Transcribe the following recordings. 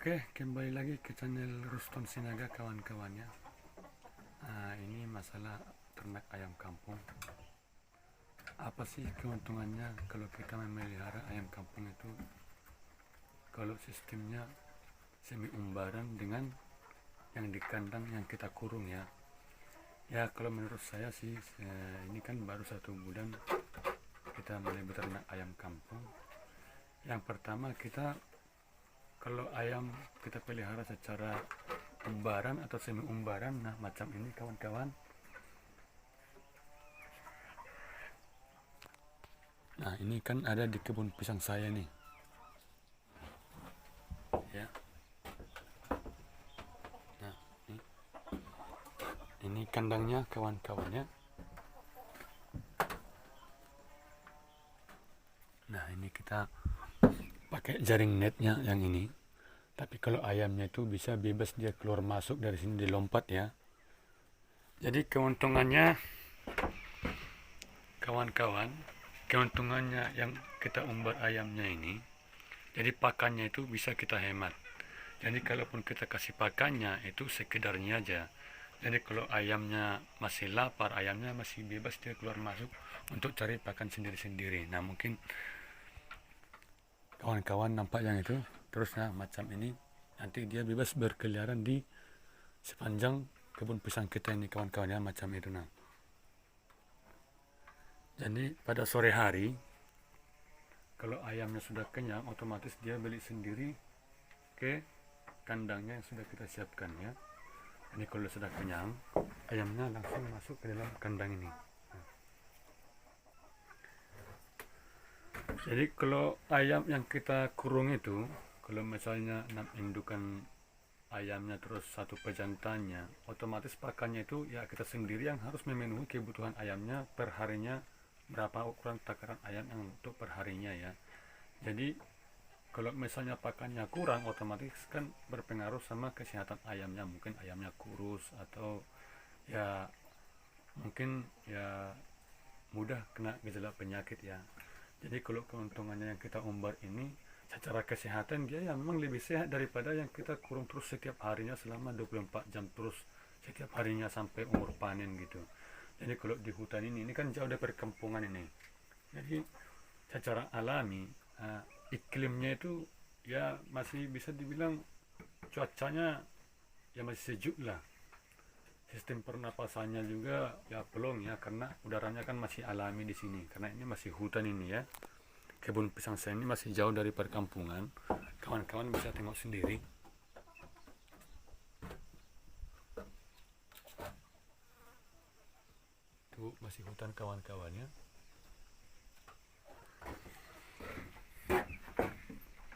Oke, kembali lagi ke channel Ruston Sinaga kawan-kawannya. Ini masalah ternak ayam kampung. Apa sih keuntungannya kalau kita memelihara ayam kampung itu? Kalau sistemnya semi umbaran dengan yang di kandang yang kita kurung ya. Ya kalau menurut saya sih ini kan baru 1 bulan kita mulai beternak ayam kampung. Yang pertama kita kalau ayam kita pelihara secara umbaran atau semi umbaran, nah macam ini kawan-kawan. Nah ini kan ada di kebun pisang saya nih, ya. Nah ini kandangnya kawan-kawannya. Nah ini kita pakai jaring netnya yang ini. Tapi kalau ayamnya itu bisa bebas dia keluar masuk dari sini, dilompat ya. Jadi keuntungannya kawan-kawan, keuntungannya yang kita umbar ayamnya ini, jadi pakannya itu bisa kita hemat. Jadi kalaupun kita kasih pakannya itu sekedarnya aja. Jadi kalau ayamnya masih lapar, ayamnya masih bebas dia keluar masuk untuk cari pakan sendiri-sendiri. Nah mungkin kawan-kawan nampak yang itu. Terusnya macam ini, nanti dia bebas berkeliaran di sepanjang kebun pisang kita ini kawan-kawan ya, macam itu. Nah jadi pada sore hari kalau ayamnya sudah kenyang, otomatis dia balik sendiri ke kandangnya yang sudah kita siapkan ya. Ini kalau sudah kenyang, ayamnya langsung masuk ke dalam kandang ini. Jadi kalau ayam yang kita kurung itu, kalau misalnya 6 indukan ayamnya terus 1 pejantannya, otomatis pakannya itu ya kita sendiri yang harus memenuhi kebutuhan ayamnya per harinya, berapa ukuran takaran ayam yang untuk per harinya ya. Jadi kalau misalnya pakannya kurang, otomatis kan berpengaruh sama kesehatan ayamnya. Mungkin ayamnya kurus atau ya mungkin ya mudah kena gejala penyakit ya. Jadi kalau keuntungannya yang kita umbar ini secara kesehatan dia ya memang lebih sehat daripada yang kita kurung terus setiap harinya selama 24 jam terus setiap harinya sampai umur panen gitu. Jadi kalau di hutan ini kan jauh dari perkampungan ini. Jadi secara alami iklimnya itu ya masih bisa dibilang cuacanya ya masih sejuk lah. Sistem pernapasannya juga ya belum ya, karena udaranya kan masih alami di sini, karena ini masih hutan ini ya. Kebun pisang saya ini masih jauh dari perkampungan, kawan-kawan bisa tengok sendiri. Tuh masih hutan kawan-kawannya.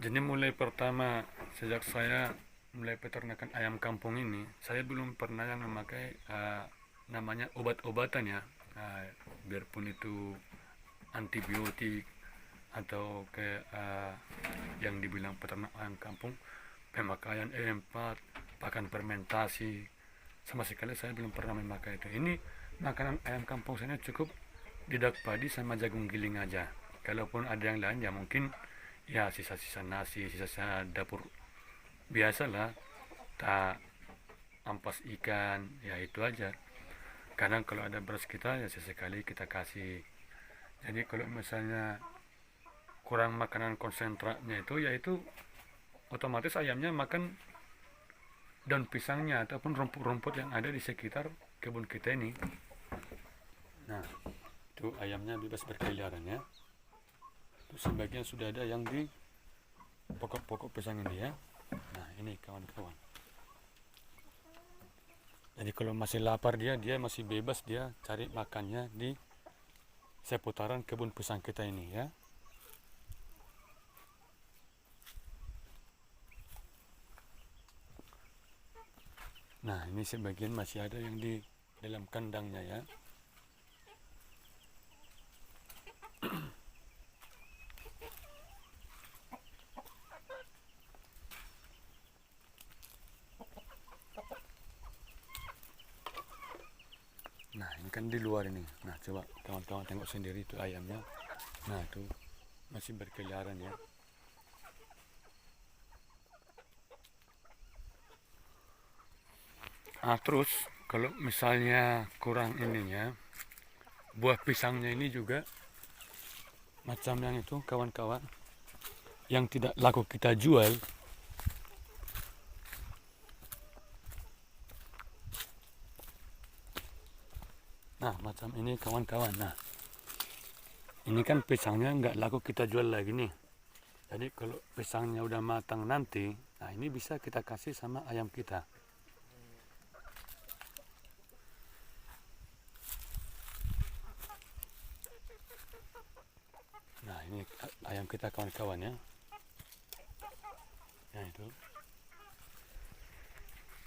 Jadi mulai pertama sejak saya mulai peternakan ayam kampung ini, saya belum pernah yang memakai namanya obat-obatan ya. Biarpun itu antibiotik atau kayak yang dibilang peternak ayam kampung, pemakaian E4, pakan fermentasi, sama sekali saya belum pernah memakai itu. Ini makanan ayam kampung saya cukup didak padi sama jagung giling aja. Kalaupun ada yang lain ya mungkin ya sisa-sisa nasi, sisa-sisa dapur biasa lah, tak ampas ikan ya itu aja. Kadang kalau ada beras kita ya sesekali kita kasih. Jadi kalau misalnya kurang makanan konsentratnya itu yaitu otomatis ayamnya makan daun pisangnya ataupun rumput-rumput yang ada di sekitar kebun kita ini. Nah itu ayamnya bebas berkeliaran ya. Terus sebagian sudah ada yang di pokok-pokok pisang ini ya. Nah ini kawan-kawan. Jadi kalau masih lapar dia masih bebas dia cari makannya di seputaran kebun pisang kita ini ya. Nah ini sebagian masih ada yang di dalam kandangnya ya. Nah ini kan di luar ini. Nah coba kawan-kawan tengok sendiri itu ayamnya. Nah itu masih berkeliaran ya. Terus kalau misalnya kurang ininya, buah pisangnya ini juga macam yang itu kawan-kawan, yang tidak laku kita jual. Nah, macam ini kawan-kawan. Nah, ini kan pisangnya nggak laku kita jual lagi nih. Jadi kalau pisangnya udah matang nanti, nah ini bisa kita kasih sama ayam kita. Nah, ini ayam kita kawan-kawan ya. Nah, itu.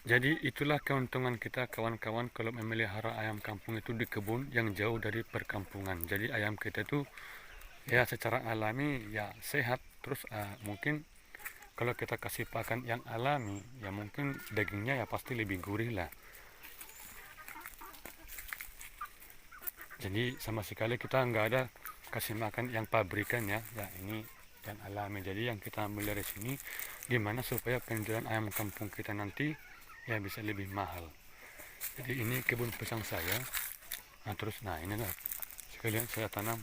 Jadi itulah keuntungan kita kawan-kawan kalau memelihara ayam kampung itu di kebun yang jauh dari perkampungan. Jadi ayam kita itu ya secara alami ya sehat. Terus mungkin kalau kita kasih pakan yang alami ya mungkin dagingnya ya pasti lebih gurih lah. Jadi sama sekali kita nggak ada kasih makan yang pabrikan ya. Ya ini yang alami. Jadi yang kita ambil dari sini gimana supaya penjualan ayam kampung kita nanti ya bisa lebih mahal. Jadi ini kebun pisang saya. Nah terus ini lah sekalian saya tanam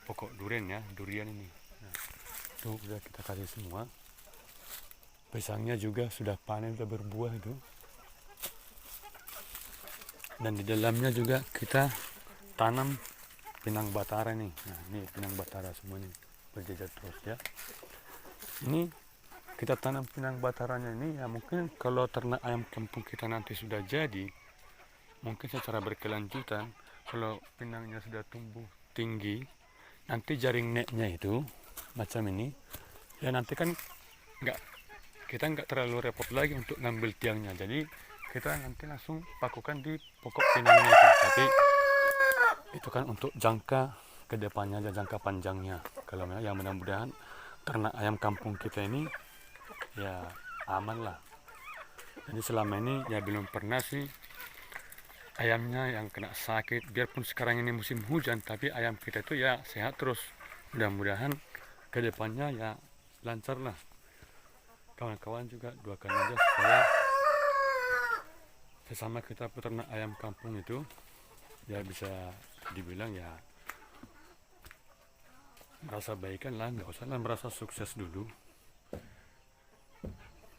pokok durian ya, durian ini. Nah, itu udah kita kasih semua. Pisangnya juga sudah panen, sudah berbuah itu. Dan di dalamnya juga kita tanam pinang batara nih. Nah ini pinang batara semua nih berjejer terus ya. Ini kita tanam pinang bataranya ini ya mungkin kalau ternak ayam kampung kita nanti sudah jadi, mungkin secara berkelanjutan kalau pinangnya sudah tumbuh tinggi, nanti jaring netnya itu macam ini ya nanti kan kita nggak terlalu repot lagi untuk ngambil tiangnya. Jadi kita nanti langsung pakukan di pokok pinangnya itu. Tapi itu kan untuk jangka kedepannya aja, jangka panjangnya. Kalau ya mudah-mudahan ternak ayam kampung kita ini ya aman lah. Jadi selama ini ya belum pernah sih ayamnya yang kena sakit. Biarpun sekarang ini musim hujan, tapi ayam kita itu ya sehat terus. Mudah-mudahan kedepannya ya lancar lah. Kawan-kawan juga doakan aja supaya sesama kita peternak ayam kampung itu ya bisa dibilang ya merasa baikan lah, nggak usah lah merasa sukses dulu.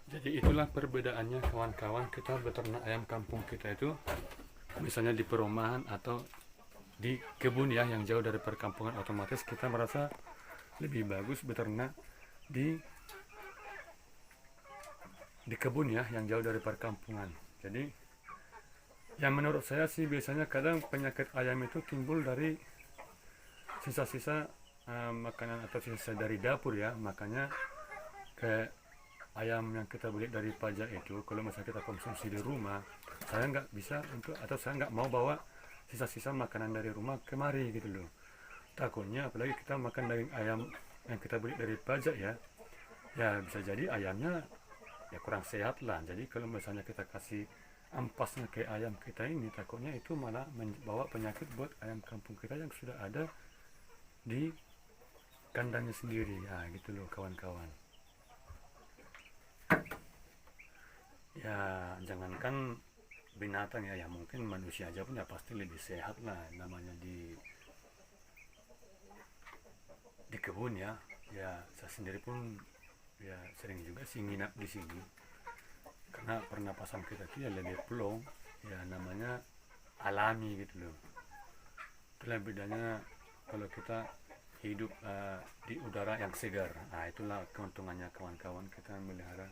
Jadi itulah perbedaannya kawan-kawan, kita beternak ayam kampung kita itu misalnya di perumahan atau di kebun ya yang jauh dari perkampungan, otomatis kita merasa lebih bagus beternak di kebun ya yang jauh dari perkampungan. Jadi yang menurut saya sih biasanya kadang penyakit ayam itu timbul dari sisa-sisa makanan atau sisa dari dapur ya. Makanya kayak ayam yang kita beli dari pajak itu kalau misalnya kita konsumsi di rumah, saya nggak bisa untuk atau saya nggak mau bawa sisa-sisa makanan dari rumah kemari gitu loh. Takutnya apalagi kita makan daging ayam yang kita beli dari pajak ya bisa jadi ayamnya ya kurang sehat lah. Jadi kalau misalnya kita kasih ampasnya ke ayam kita ini, takutnya itu malah membawa penyakit buat ayam kampung kita yang sudah ada di kandangnya sendiri ya gitu loh kawan-kawan. Ya jangankan binatang ya mungkin manusia aja pun ya pasti lebih sehat lah, namanya di kebun ya saya sendiri pun ya sering juga sih nginap di sini karena pernapasan kita itu ya lebih plong ya, namanya alami gitu loh. Itulah bedanya kalau kita hidup di udara yang segar. Itulah keuntungannya kawan-kawan kita melihara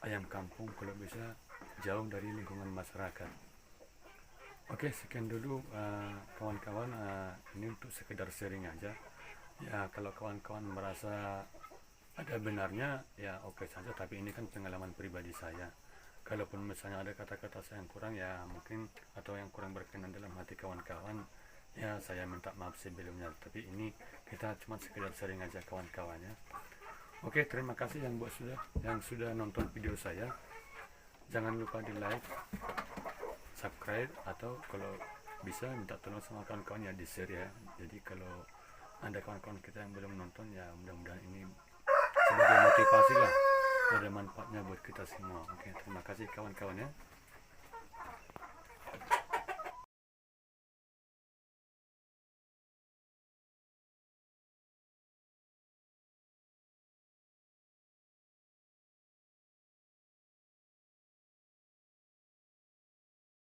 ayam kampung kalau bisa jauh dari lingkungan masyarakat. Oke, sekian dulu kawan-kawan, ini untuk sekedar sharing aja ya. Kalau kawan-kawan merasa ada benarnya ya oke saja, tapi ini kan pengalaman pribadi saya. Kalaupun misalnya ada kata-kata saya yang kurang ya mungkin, atau yang kurang berkenan dalam hati kawan-kawan ya saya minta maaf sebelumnya. Tapi ini kita cuma sekedar sharing aja kawan-kawan ya. Oke, terima kasih yang sudah nonton video saya. Jangan lupa di like, subscribe, atau kalau bisa minta tolong sama kawan-kawan ya di share ya. Jadi kalau ada kawan-kawan kita yang belum nonton ya mudah-mudahan ini sebagai motivasi lah, ada manfaatnya buat kita semua. Oke, terima kasih kawan-kawan ya.